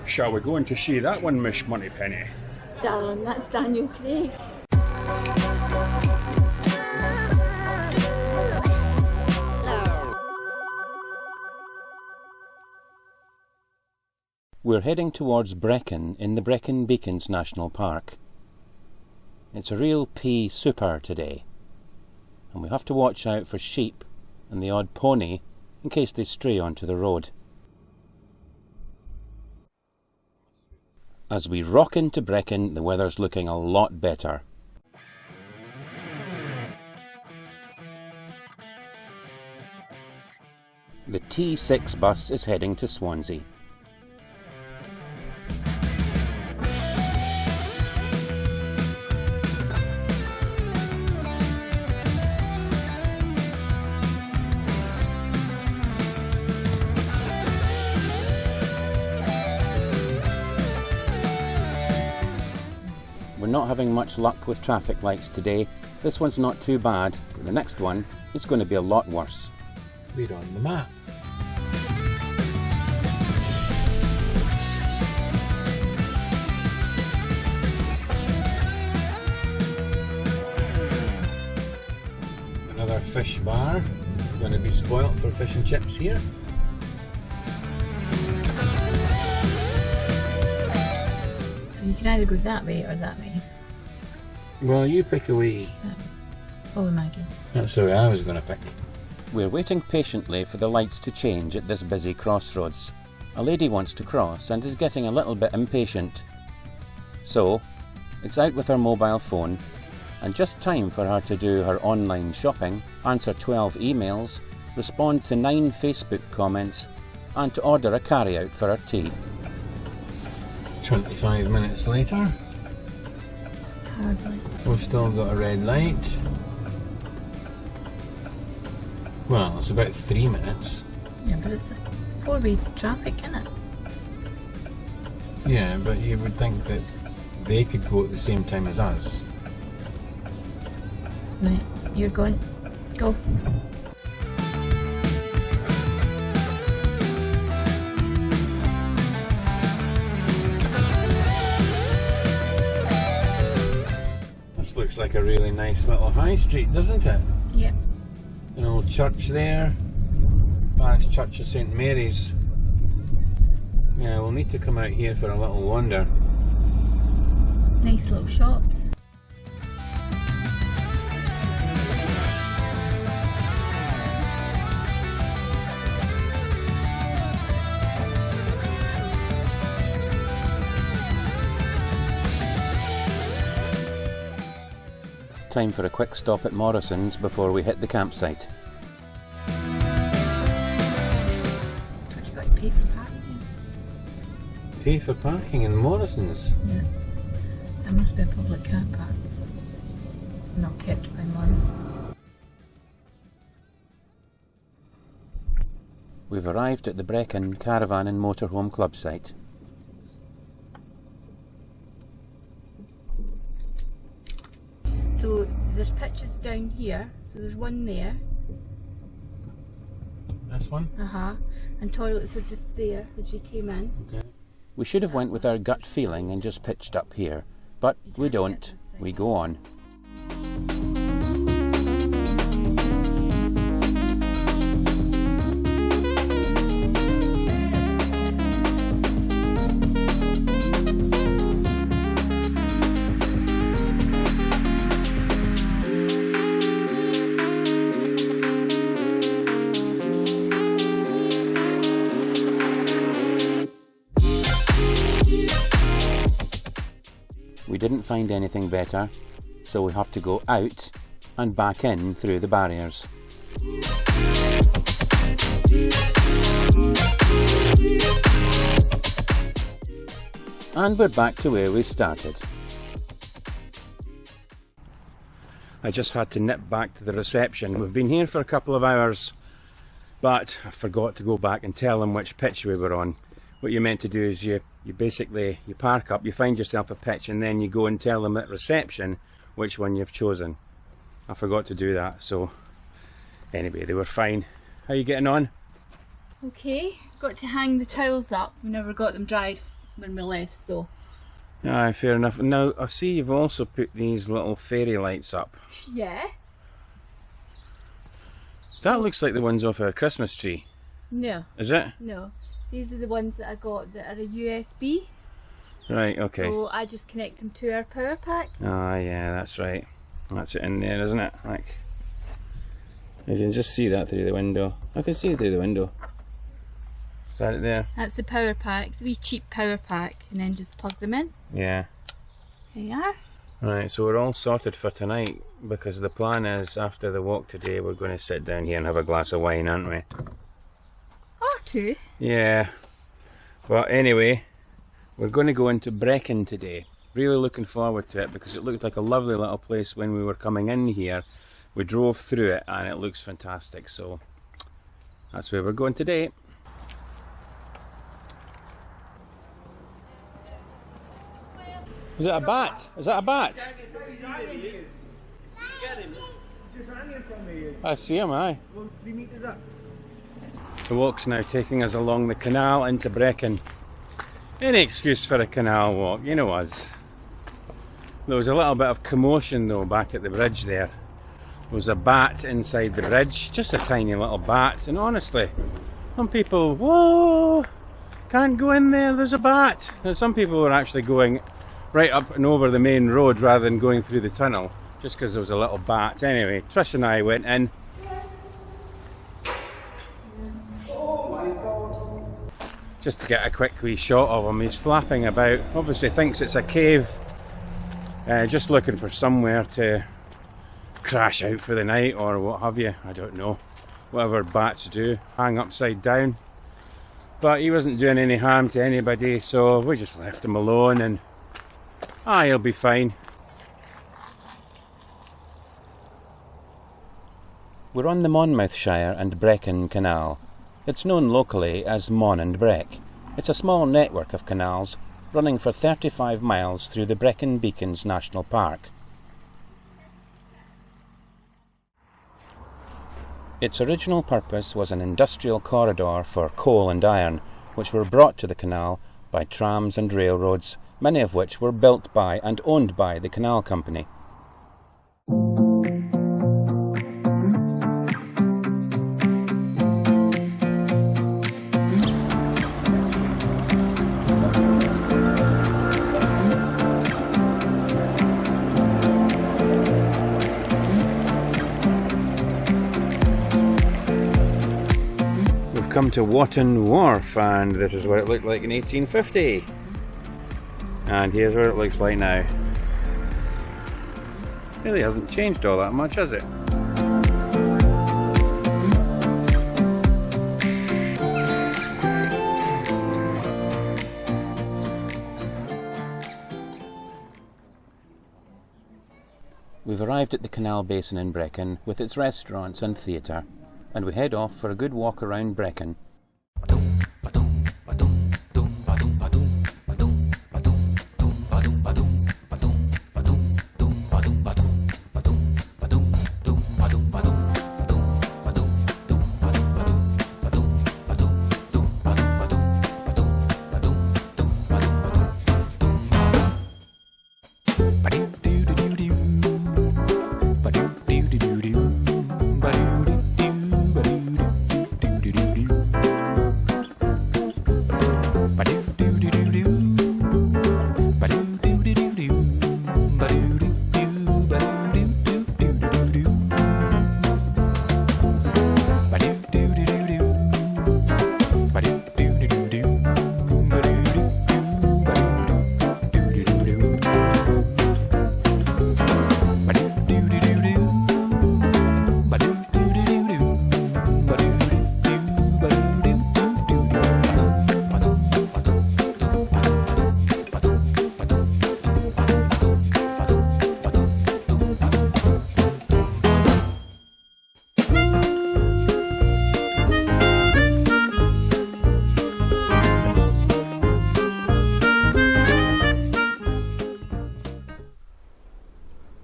Shall we go in to see that one, Miss Moneypenny? Darling, that's Daniel Craig. We're heading towards Brecken in the Brecon Beacons National Park. It's a real pea super today, and we have to watch out for sheep and the odd pony in case they stray onto the road. As we rock into Brecken, the weather's looking a lot better. The T6 bus is heading to Swansea. We're not having much luck with traffic lights today. This one's not too bad, but the next one is going to be a lot worse. We're on the map. Another fish bar. We're going to be spoilt for fish and chips here. So you can either go that way or that way. Well, you pick a way. Follow Maggie. That's the way I was going to pick. We're waiting patiently for the lights to change at this busy crossroads. A lady wants to cross and is getting a little bit impatient. So, it's out with her mobile phone, and just time for her to do her online shopping, answer 12 emails, respond to 9 Facebook comments, and to order a carry-out for her tea. 25 minutes later. Hardly. We've still got a red light. Well, it's about 3 minutes. Yeah, but it's a four-way traffic, isn't it? Yeah, but you would think that they could go at the same time as us. Right, you're going. Go. This looks like a really nice little high street, doesn't it? Yep. An old church there. Parish Church of St Mary's. Yeah, we'll need to come out here for a little wander. Nice little shops. Time for a quick stop at Morrison's before we hit the campsite. Don't you got to pay for parking? Pay for parking in Morrison's? Yeah. That must be a public car park. Not kept by Morrison's. We've arrived at the Brecken Caravan and Motorhome club site. So there's pitches down here. So there's one there. This one? And toilets are just there as you came in. Okay. We should have went with our gut feeling and just pitched up here, but we don't. We go on. We didn't find anything better, so we have to go out and back in through the barriers. And we're back to where we started. I just had to nip back to the reception. We've been here for a couple of hours, but I forgot to go back and tell them which pitch we were on. What you're meant to do is you basically park up, you find yourself a pitch, and then you go and tell them at reception which one you've chosen. I forgot to do that, so anyway, they were fine. How are you getting on? Okay, got to hang the towels up. We never got them dried when we left, so. Aye, fair enough. Now, I see you've also put these little fairy lights up. Yeah. That looks like the ones off our Christmas tree. No. Is it? No. These are the ones that I got that are a USB. Right, okay. So I just connect them to our power pack. Ah, yeah, that's right. That's it in there, isn't it? Like, you can just see that through the window. I can see it through the window. Is that it there? That's the power pack. It's a wee cheap power pack, and then just plug them in. Yeah. There you are. Right, so we're all sorted for tonight, because the plan is after the walk today we're going to sit down here and have a glass of wine, aren't we? Or two. Yeah. But anyway, we're going to go into Brecken today. Really looking forward to it because it looked like a lovely little place when we were coming in here. We drove through it and it looks fantastic, so that's where we're going today. Is it a bat? Is that a bat? I see him, aye. The walk's now taking us along the canal into Brecken. Any excuse for a canal walk, you know us. There was a little bit of commotion though back at the bridge there. There was a bat inside the bridge, just a tiny little bat, and honestly, some people, whoa, can't go in there, there's a bat. And some people were actually going right up and over the main road rather than going through the tunnel, just because there was a little bat. Anyway, Trish and I went in. Just to get a quick wee shot of him. He's flapping about, obviously thinks it's a cave, just looking for somewhere to crash out for the night or what have you, I don't know. Whatever bats do, hang upside down. But he wasn't doing any harm to anybody, so we just left him alone and he'll be fine. We're on the Monmouth Shire and Brecken Canal. It's known locally as Mon and Breck. It's a small network of canals running for 35 miles through the Brecon Beacons National Park. Its original purpose was an industrial corridor for coal and iron, which were brought to the canal by trams and railroads, many of which were built by and owned by the Canal Company. Come to Watton Wharf, and this is what it looked like in 1850, and here's what it looks like now. Really hasn't changed all that much, has it? We've arrived at the canal basin in Brecken with its restaurants and theatre, and we head off for a good walk around Brecken.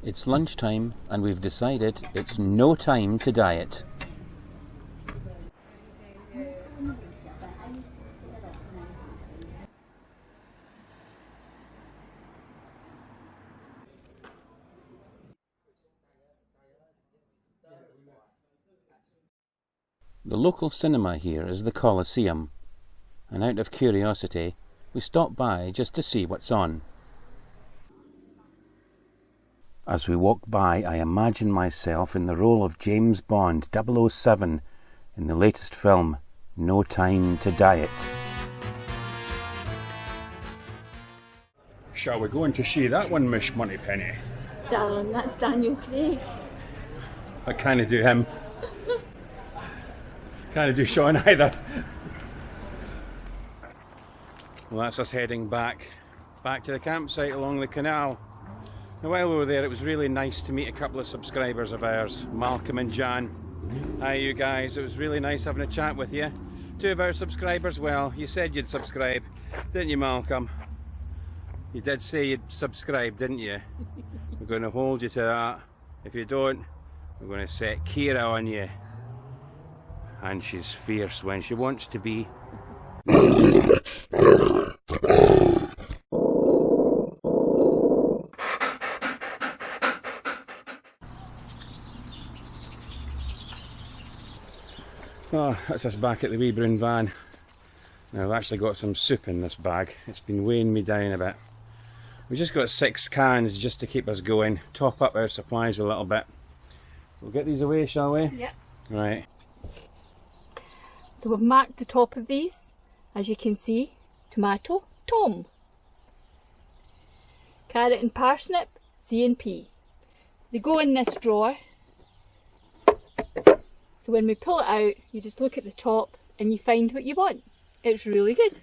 It's lunchtime and we've decided it's no time to diet. The local cinema here is the Coliseum, and out of curiosity we stop by just to see what's on. As we walk by, I imagine myself in the role of James Bond 007 in the latest film, No Time to Diet. Shall we go in to see that one, Miss Moneypenny? Darling, that's Daniel Craig. I can't do him. Can't do Sean either. Well, that's us heading back to the campsite along the canal. Now, while we were there, it was really nice to meet a couple of subscribers of ours, Malcolm and Jan. Hi, you guys. It was really nice having a chat with you. 2 of our subscribers, well, you said you'd subscribe, didn't you, Malcolm? You did say you'd subscribe, didn't you? We're going to hold you to that. If you don't, we're going to set Kira on you. And she's fierce when she wants to be. Oh, that's us back at the wee brown van. Now I've actually got some soup in this bag. It's been weighing me down a bit. We've just got 6 cans just to keep us going, top up our supplies a little bit. We'll get these away, shall we? Yep. Right. So we've marked the top of these, as you can see. Tomato, Tom. Carrot and parsnip, C&P. They go in this drawer. So when we pull it out, you just look at the top and you find what you want. It's really good.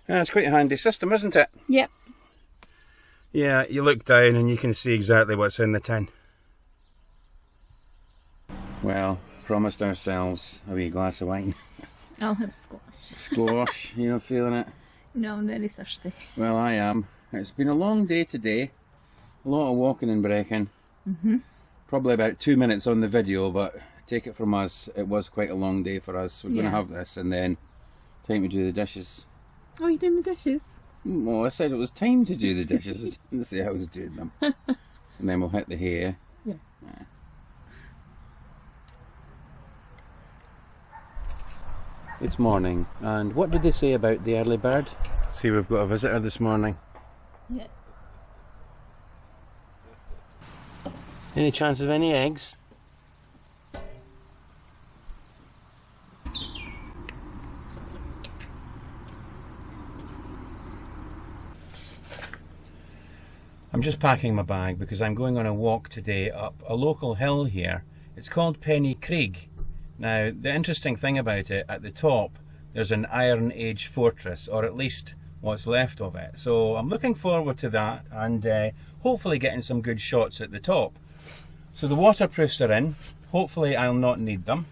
Yeah, it's quite a handy system, isn't it? Yep. Yeah, you look down and you can see exactly what's in the tin. Well, promised ourselves a wee glass of wine. I'll have squash. Squash, you not feeling it? No, I'm very thirsty. Well, I am. It's been a long day today. A lot of walking in Brecken. Probably about 2 minutes on the video, but take it from us, it was quite a long day for us. We're going to have this and then time to do the dishes. Oh, you're doing the dishes? Well, I said it was time to do the dishes. I didn't say I was doing them. And then we'll hit the hay. Yeah. It's morning, and what did they say about the early bird? See, we've got a visitor this morning. Yeah. Any chance of any eggs? I'm just packing my bag because I'm going on a walk today up a local hill here. It's called Pen-Y-Crug. Now, the interesting thing about it, at the top, there's an Iron Age fortress, or at least what's left of it. So I'm looking forward to that and hopefully getting some good shots at the top. So the waterproofs are in. Hopefully I'll not need them.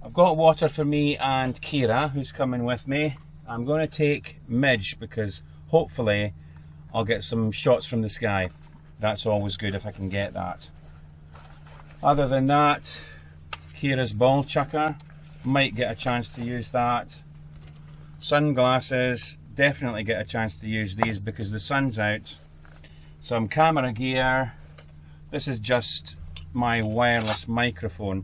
I've got water for me and Kira, who's coming with me. I'm going to take Midge because hopefully I'll get some shots from the sky. That's always good if I can get that. Other than that, Kira's ball chucker, might get a chance to use that. Sunglasses, definitely get a chance to use these because the sun's out. Some camera gear. This is just my wireless microphone,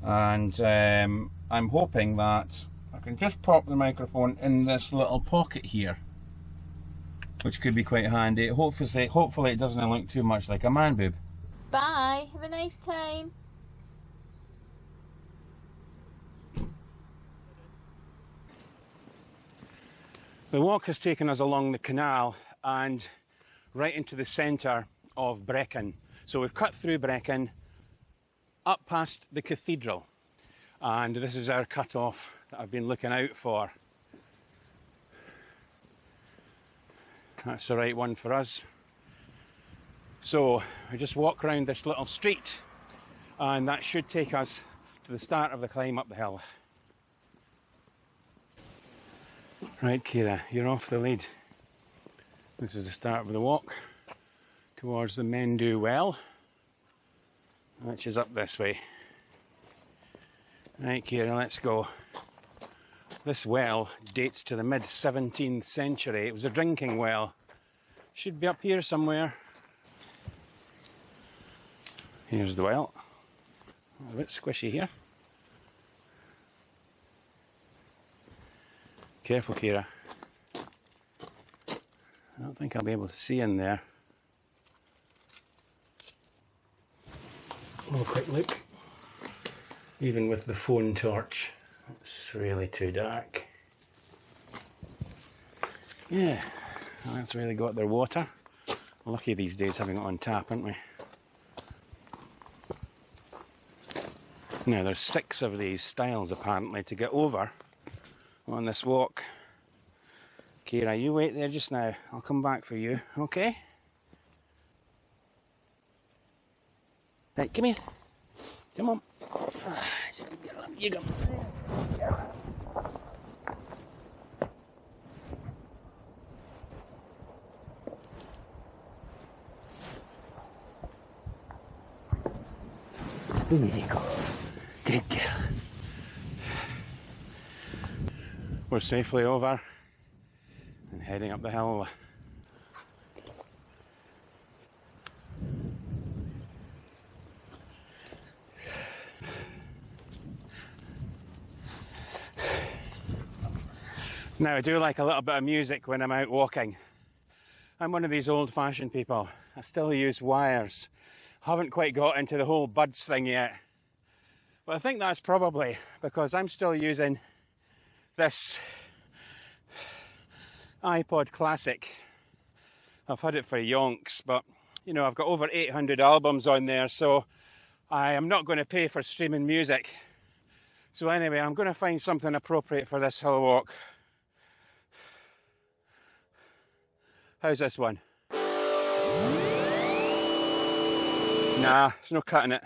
and I'm hoping that I can just pop the microphone in this little pocket here, which could be quite handy. Hopefully it doesn't look too much like a man boob. Bye. Have a nice time. The walk has taken us along the canal and right into the centre of Brecken. So we've cut through Brecken, up past the cathedral, and this is our cut-off that I've been looking out for. That's the right one for us. So we just walk around this little street and that should take us to the start of the climb up the hill. Right, Kira, you're off the lead. This is the start of the walk towards the Men Do Well, which is up this way. Right, Kira, let's go. This well dates to the mid-17th century. It was a drinking well. Should be up here somewhere. Here's the well. A bit squishy here. Careful, Kira. I don't think I'll be able to see in there. Oh, quick look. Even with the phone torch, it's really too dark. Yeah, well, that's really got their water. Lucky these days having it on tap, aren't we? Now there's 6 of these styles apparently to get over on this walk. Kira, you wait there just now. I'll come back for you, okay? Right, come here. Come on. You go. There you go. Good girl. We're safely over and heading up the hill. Now, I do like a little bit of music when I'm out walking. I'm one of these old-fashioned people. I still use wires. Haven't quite got into the whole buds thing yet. But I think that's probably because I'm still using this iPod Classic. I've had it for yonks, but you know, I've got over 800 albums on there, so I am not going to pay for streaming music. So anyway, I'm going to find something appropriate for this hill walk. How's this one? Nah, it's no cutting it.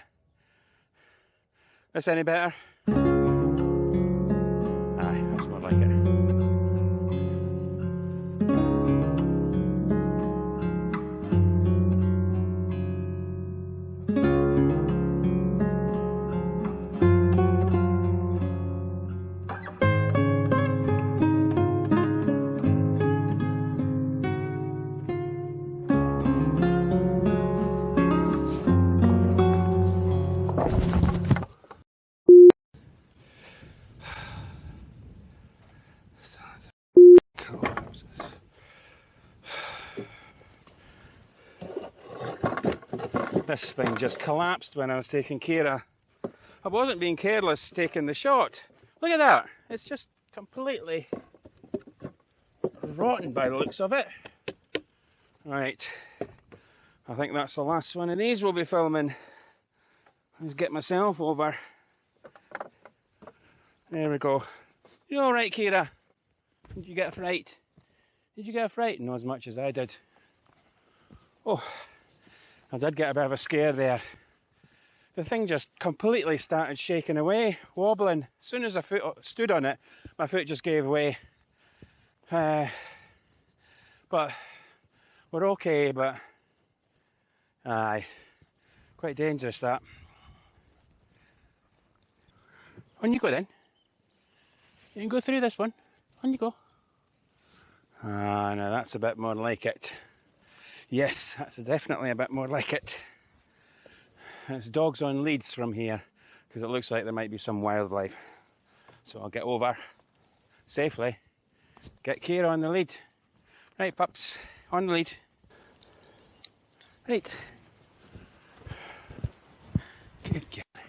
This any better? Aye, that's more like it. This thing just collapsed when I was taking Kira. I wasn't being careless taking the shot. Look at that. It's just completely rotten by the looks of it. Right. I think that's the last one of these we'll be filming. Let's get myself over. There we go. You all right, Kira? Did you get a fright? Did you get a fright? Not as much as I did. Oh. I did get a bit of a scare there. The thing just completely started shaking away, wobbling. As soon as I stood on it, my foot just gave way. But we're okay, but aye, quite dangerous that. On you go then. You can go through this one. On you go. Ah, no, that's a bit more like it. Yes, that's definitely a bit more like it. And it's dogs on leads from here, because it looks like there might be some wildlife. So I'll get over safely, get Kira on the lead. Right, pups, on the lead. Right. Good girl.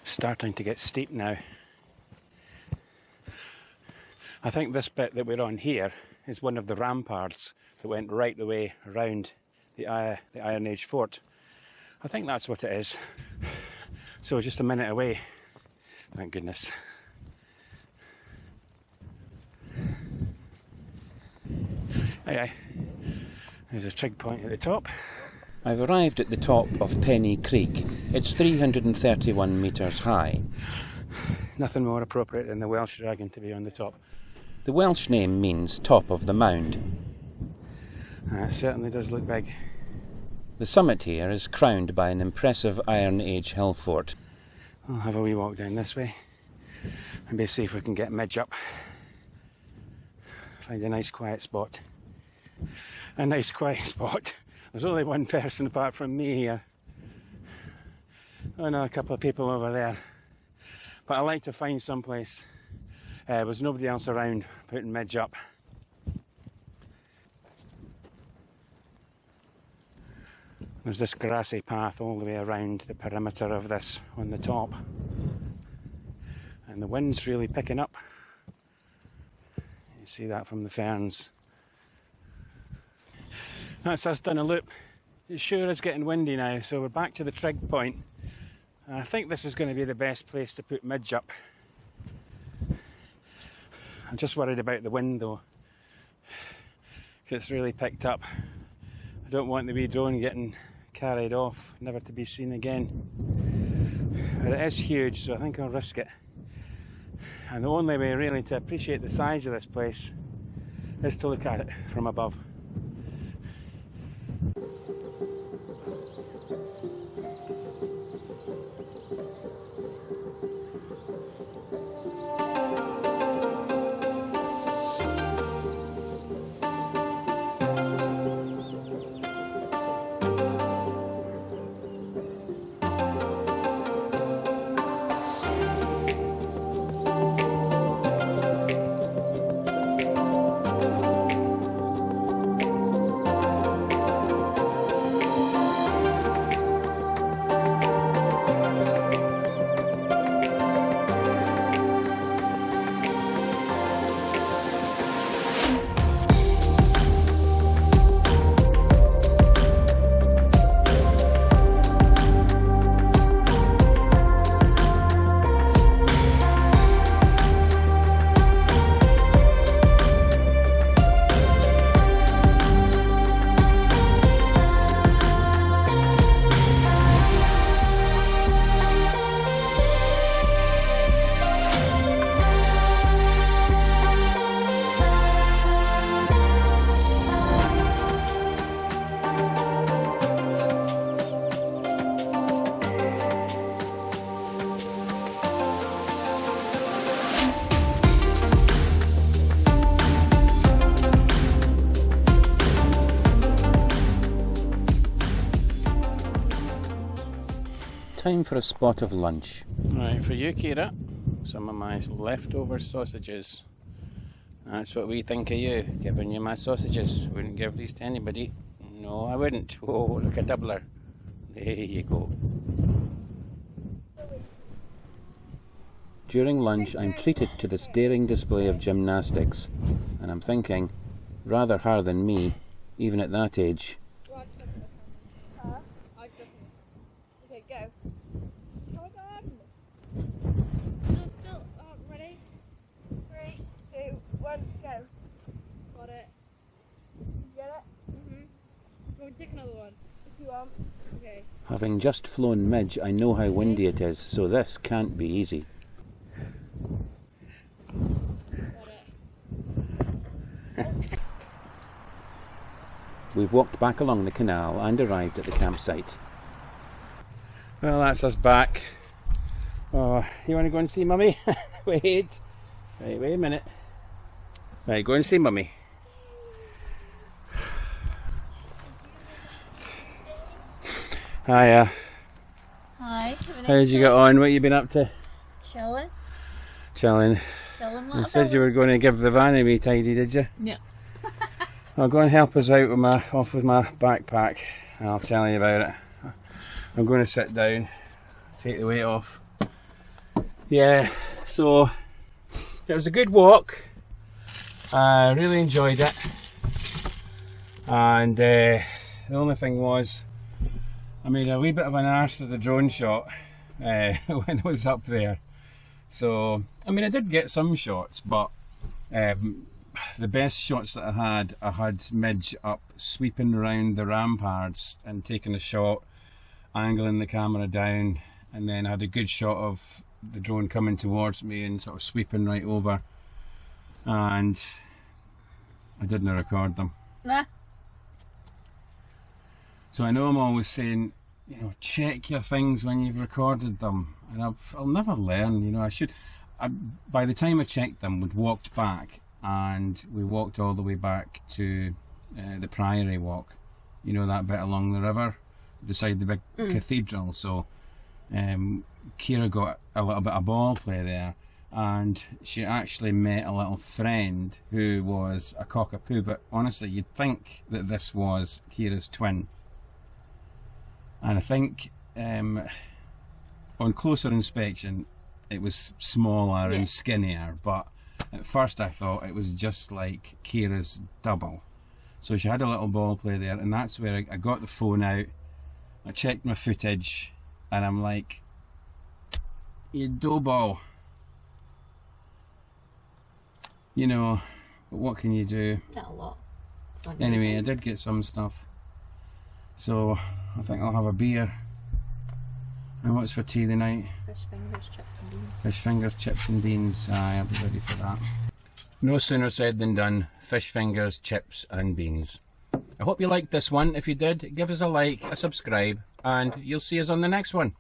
Starting to get steep now. I think this bit that we're on here is one of the ramparts that went right the way around the Iron Age fort. I think that's what it is. So just a minute away. Thank goodness. Aye aye. There's a trig point at the top. I've arrived at the top of Pen-Y-Crug. It's 331 metres high. Nothing more appropriate than the Welsh dragon to be on the top. The Welsh name means top of the mound. It certainly does look big. The summit here is crowned by an impressive Iron Age hill fort. I'll have a wee walk down this way and see if we can get Midge up. Find a nice quiet spot. A nice quiet spot. There's only one person apart from me here. I know a couple of people over there, but I like to find someplace there's nobody else around putting Midge up. There's this grassy path all the way around the perimeter of this on the top, and the wind's really picking up. You see that from the ferns. That's us done a loop. It sure is getting windy now, so we're back to the trig point. I think this is going to be the best place to put Midge up. I'm just worried about the wind though, because it's really picked up. I don't want the wee drone getting carried off, never to be seen again. But it is huge, so I think I'll risk it. And the only way really to appreciate the size of this place is to look at it from above. Time for a spot of lunch. Right, for you, Kira, some of my leftover sausages. That's what we think of you, giving you my sausages. Wouldn't give these to anybody. No, I wouldn't. Oh, look, a doubler. There you go. During lunch, I'm treated to this daring display of gymnastics, and I'm thinking, rather her than me, even at that age. Okay, go. Hold on. Still, ready? 3, 2, 1, go. Got it. You get it? We'll take another one if you want. Okay. Having just flown Midge, I know how windy it is, so this can't be easy. Got it. We've walked back along the canal and arrived at the campsite. Well, that's us back. Oh, you want to go and see Mummy? Wait. Right, wait a minute. Right, go and see Mummy. Hiya. Hi. How did you get on? What you been up to? Chilling. Chilling. Chilling. You said you were going to give the van a wee tidy, did you? Yeah. I'll go and help us out with my backpack. I'll tell you about it. I'm going to sit down, take the weight off. Yeah, so it was a good walk. I really enjoyed it. And the only thing was, I made a wee bit of an arse at the drone shot when I was up there. So, I mean, I did get some shots, but the best shots that I had Midge up sweeping around the ramparts and taking a shot, angling the camera down, and then I had a good shot of the drone coming towards me and sort of sweeping right over, and I didn't record them. Nah. So I know I'm always saying, you know, check your things when you've recorded them, and I'll never learn. You know, by the time I checked them, we'd walked back, and we walked all the way back to the Priory Walk. You know, that bit along the river beside the big cathedral. So Kira got a little bit of ball play there, and she actually met a little friend who was a cockapoo, but honestly you'd think that this was Kira's twin. And I think on closer inspection it was smaller and skinnier, but at first I thought it was just like Kira's double. So she had a little ball play there, and that's where I got the phone out, I checked my footage, and I'm like, you dough ball. You know, but what can you do? Get a lot. Anyway, I did get some stuff. So I think I'll have a beer. And what's for tea tonight? Fish fingers, chips and beans. Fish fingers, chips and beans. Aye, I'll be ready for that. No sooner said than done. Fish fingers, chips and beans. I hope you liked this one. If you did, give us a like, a subscribe, and you'll see us on the next one.